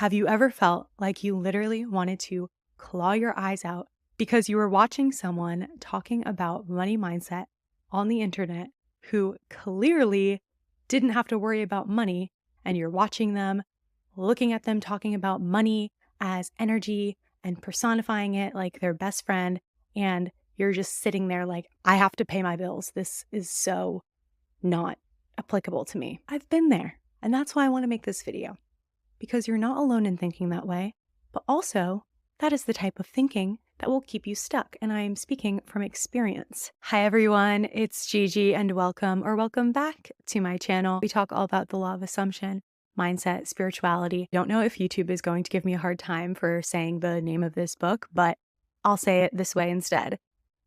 Have you ever felt like you literally wanted to claw your eyes out because you were watching someone talking about money mindset on the internet who clearly didn't have to worry about money, and you're watching them, looking at them talking about money as energy and personifying it like their best friend, and you're just sitting there like, I have to pay my bills. This is so not applicable to me. I've been there, and that's why I want to make this video. Because you're not alone in thinking that way, but also that is the type of thinking that will keep you stuck. And I am speaking from experience. Hi, everyone. It's Gigi, and welcome back to my channel. We talk all about the law of assumption, mindset, spirituality. Don't know if YouTube is going to give me a hard time for saying the name of this book, but I'll say it this way instead.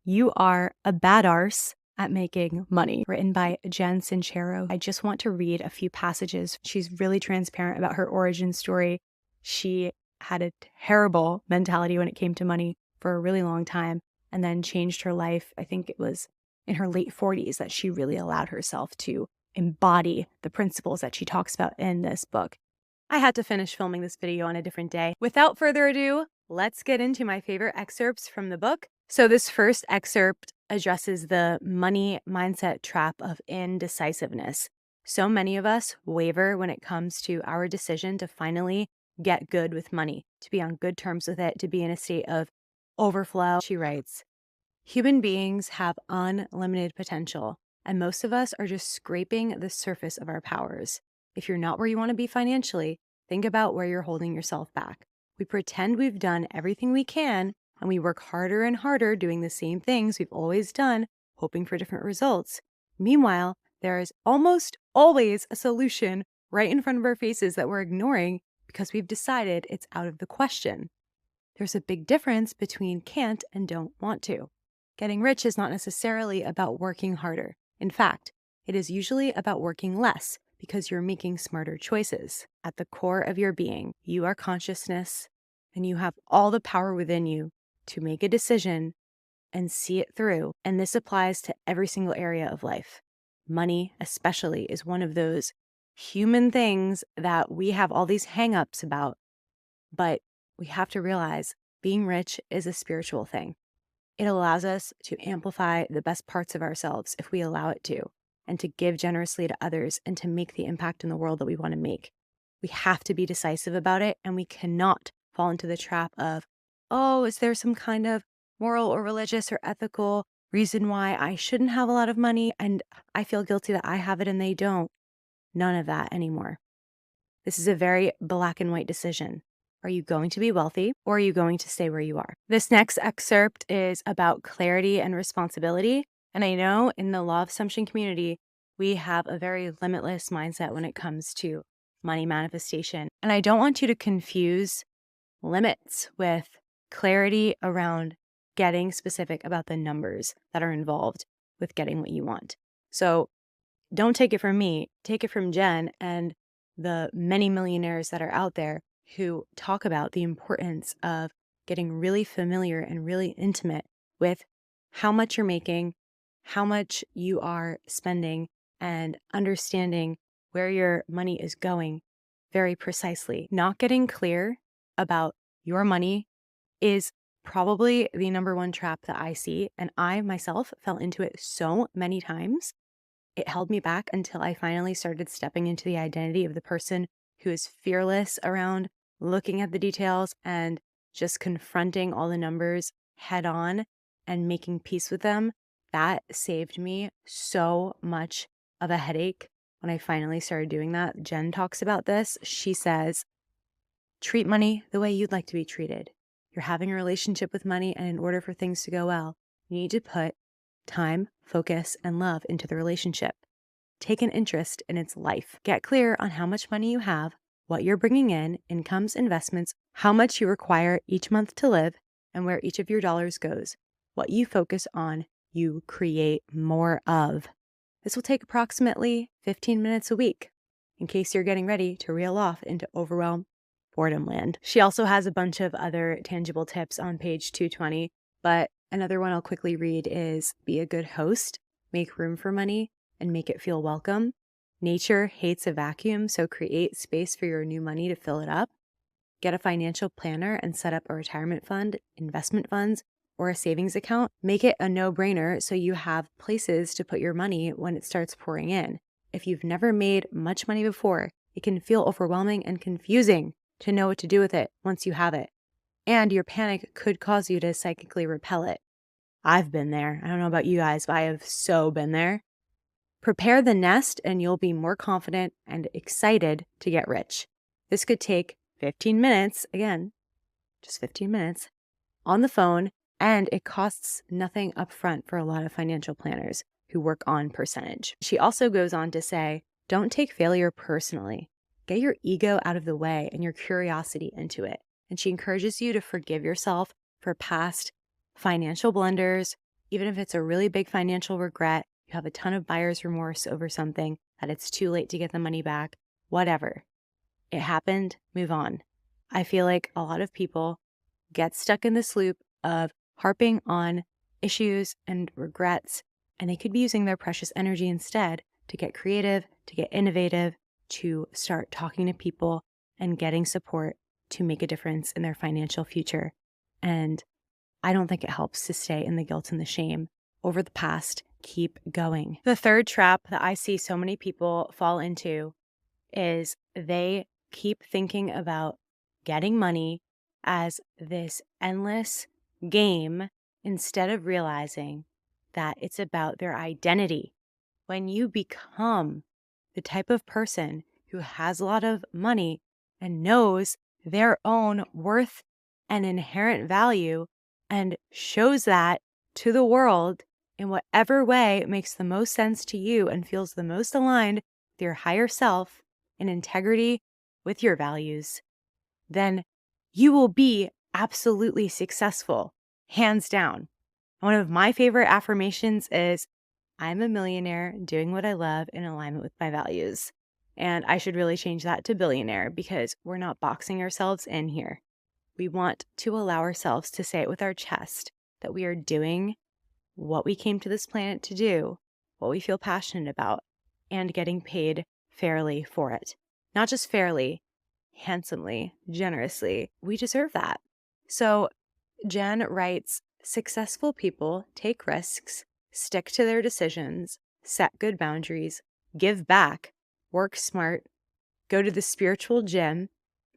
You are a bad arse at making money, written by Jen Sincero. I just want to read a few passages. She's really transparent about her origin story. She had a terrible mentality when it came to money for a really long time, and then changed her life. I think it was in her late 40s that she really allowed herself to embody the principles that she talks about in this book. I had to finish filming this video on a different day. Without further ado, let's get into my favorite excerpts from the book. So this first excerpt addresses the money mindset trap of indecisiveness. So many of us waver when it comes to our decision to finally get good with money, to be on good terms with it, to be in a state of overflow. She writes, human beings have unlimited potential, and most of us are just scraping the surface of our powers. If you're not where you want to be financially, think about where you're holding yourself back. We pretend we've done everything we can, and we work harder and harder doing the same things we've always done, hoping for different results. Meanwhile, there is almost always a solution right in front of our faces that we're ignoring because we've decided it's out of the question. There's a big difference between can't and don't want to. Getting rich is not necessarily about working harder. In fact, it is usually about working less because you're making smarter choices. At the core of your being, you are consciousness, and you have all the power within you to make a decision and see it through. And this applies to every single area of life. Money, especially, is one of those human things that we have all these hang-ups about. But we have to realize being rich is a spiritual thing. It allows us to amplify the best parts of ourselves if we allow it to, and to give generously to others and to make the impact in the world that we want to make. We have to be decisive about it, and we cannot fall into the trap of, oh, is there some kind of moral or religious or ethical reason why I shouldn't have a lot of money and I feel guilty that I have it and they don't? None of that anymore. This is a very black and white decision. Are you going to be wealthy, or are you going to stay where you are? This next excerpt is about clarity and responsibility. And I know in the law of assumption community, we have a very limitless mindset when it comes to money manifestation. And I don't want you to confuse limits with clarity around getting specific about the numbers that are involved with getting what you want. So don't take it from me, take it from Jen and the many millionaires that are out there who talk about the importance of getting really familiar and really intimate with how much you're making, how much you are spending, and understanding where your money is going very precisely. Not getting clear about your money is probably the number one trap that I see, and I myself fell into it so many times. It held me back until I finally started stepping into the identity of the person who is fearless around looking at the details and just confronting all the numbers head on and making peace with them. That saved me so much of a headache when I finally started doing that. Jen talks about this. She says, treat money the way you'd like to be treated. You're having a relationship with money, and in order for things to go well, you need to put time, focus, and love into the relationship. Take an interest in its life. Get clear on how much money you have, what you're bringing in, incomes, investments, how much you require each month to live, and where each of your dollars goes. What you focus on, you create more of. This will take approximately 15 minutes a week, in case you're getting ready to reel off into overwhelm boredom land. She also has a bunch of other tangible tips on page 220, but another one I'll quickly read is be a good host, make room for money, and make it feel welcome. Nature hates a vacuum, so create space for your new money to fill it up. get a financial planner and set up a retirement fund, investment funds, or a savings account. Make it a no-brainer so you have places to put your money when it starts pouring in. If you've never made much money before, it can feel overwhelming and confusing to know what to do with it once you have it. And your panic could cause you to psychically repel it. I've been there. I don't know about you guys, but I have so been there. Prepare the nest and you'll be more confident and excited to get rich. This could take 15 minutes, again, just 15 minutes, on the phone, and it costs nothing upfront for a lot of financial planners who work on percentage. She also goes on to say, don't take failure personally. Get your ego out of the way and your curiosity into it. And she encourages you to forgive yourself for past financial blunders, even if it's a really big financial regret, you have a ton of buyer's remorse over something, that it's too late to get the money back, whatever. It happened, move on. I feel like a lot of people get stuck in this loop of harping on issues and regrets, and they could be using their precious energy instead to get creative, to get innovative, to start talking to people and getting support to make a difference in their financial future. And I don't think it helps to stay in the guilt and the shame over the past. Keep going. The third trap that I see so many people fall into is they keep thinking about getting money as this endless game instead of realizing that it's about their identity. When you become the type of person who has a lot of money and knows their own worth and inherent value and shows that to the world in whatever way makes the most sense to you and feels the most aligned with your higher self in integrity with your values, then you will be absolutely successful, hands down. One of my favorite affirmations is, I'm a millionaire doing what I love in alignment with my values. And I should really change that to billionaire because we're not boxing ourselves in here. We want to allow ourselves to say it with our chest that we are doing what we came to this planet to do, what we feel passionate about, and getting paid fairly for it. Not just fairly, handsomely, generously. We deserve that. So Jen writes, successful people take risks, stick to their decisions, set good boundaries, give back, work smart, go to the spiritual gym,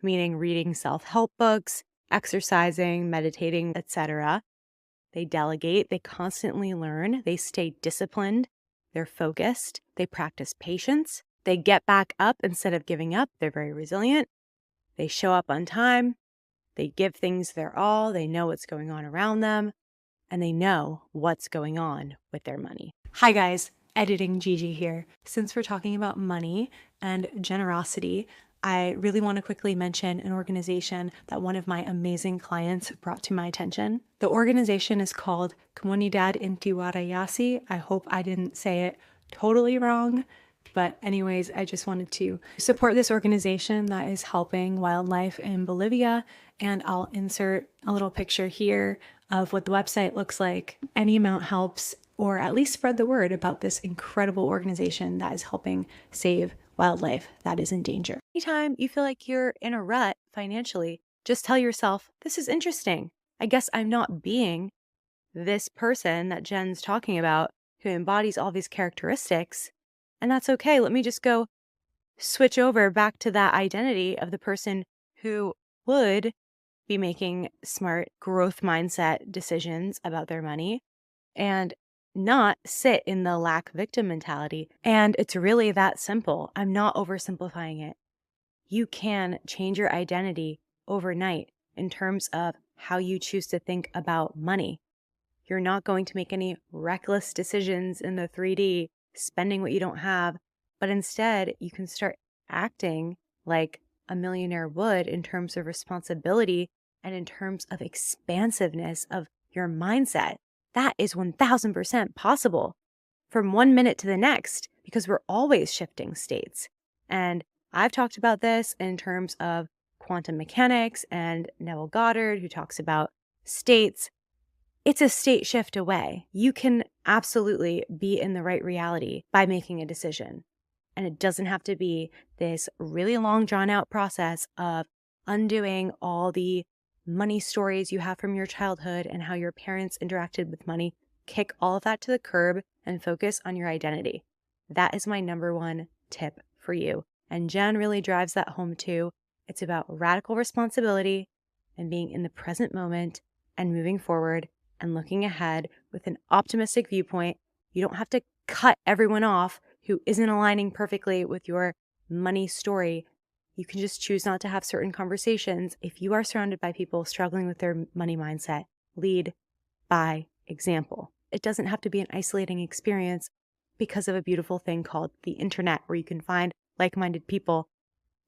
meaning reading self-help books, exercising, meditating, etc. They delegate, they constantly learn, they stay disciplined, they're focused, they practice patience, they get back up instead of giving up, they're very resilient, they show up on time, they give things their all, they know what's going on around them, and they know what's going on with their money. Hi guys, Editing Gigi here. Since we're talking about money and generosity, I really want to quickly mention an organization that one of my amazing clients brought to my attention. The organization is called Comunidad Intihuatayasi. I hope I didn't say it totally wrong, but anyways, I just wanted to support this organization that is helping wildlife in Bolivia, and I'll insert a little picture here of what the website looks like. Any amount helps, or at least spread the word about this incredible organization that is helping save wildlife that is in danger. Anytime you feel like you're in a rut financially, just tell yourself, this is interesting. I guess I'm not being this person that Jen's talking about who embodies all these characteristics, and that's okay. Let me just go switch over back to that identity of the person who would be making smart growth mindset decisions about their money and not sit in the lack victim mentality. And it's really that simple. I'm not oversimplifying it. You can change your identity overnight in terms of how you choose to think about money. You're not going to make any reckless decisions in the 3D, spending what you don't have, but instead you can start acting like a millionaire would in terms of responsibility and in terms of expansiveness of your mindset. That is 1000% possible from 1 minute to the next because we're always shifting states. And I've talked about this in terms of quantum mechanics and Neville Goddard, who talks about states. It's a state shift away. You can absolutely be in the right reality by making a decision. And it doesn't have to be this really long drawn out process of undoing all the money stories you have from your childhood and how your parents interacted with money. Kick all of that to the curb and focus on your identity. That is my number one tip for you. And Jen really drives that home too. It's about radical responsibility and being in the present moment and moving forward and looking ahead with an optimistic viewpoint. You don't have to cut everyone off who isn't aligning perfectly with your money story. You can just choose not to have certain conversations. If you are surrounded by people struggling with their money mindset, lead by example. It doesn't have to be an isolating experience because of a beautiful thing called the internet, where you can find like-minded people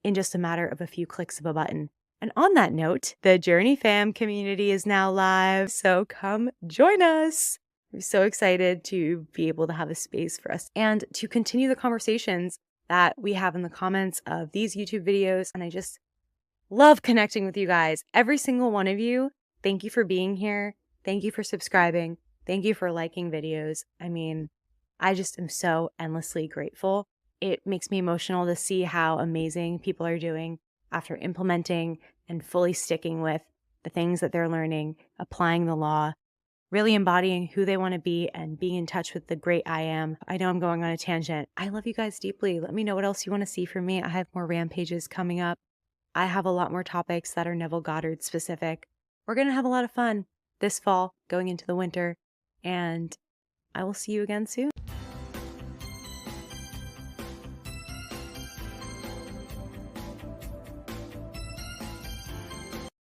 in just a matter of a few clicks of a button. And on that note, the Journey Fam community is now live, so come join us. I'm so excited to be able to have a space for us and to continue the conversations that we have in the comments of these YouTube videos. And I just love connecting with you guys. Every single one of you, thank you for being here. Thank you for subscribing. Thank you for liking videos. I mean, I just am so endlessly grateful. It makes me emotional to see how amazing people are doing after implementing and fully sticking with the things that they're learning, applying the law, really embodying who they want to be and being in touch with the great I am. I know I'm going on a tangent. I love you guys deeply. Let me know what else you want to see from me. I have more rampages coming up. I have a lot more topics that are Neville Goddard specific. We're going to have a lot of fun this fall going into the winter, and I will see you again soon.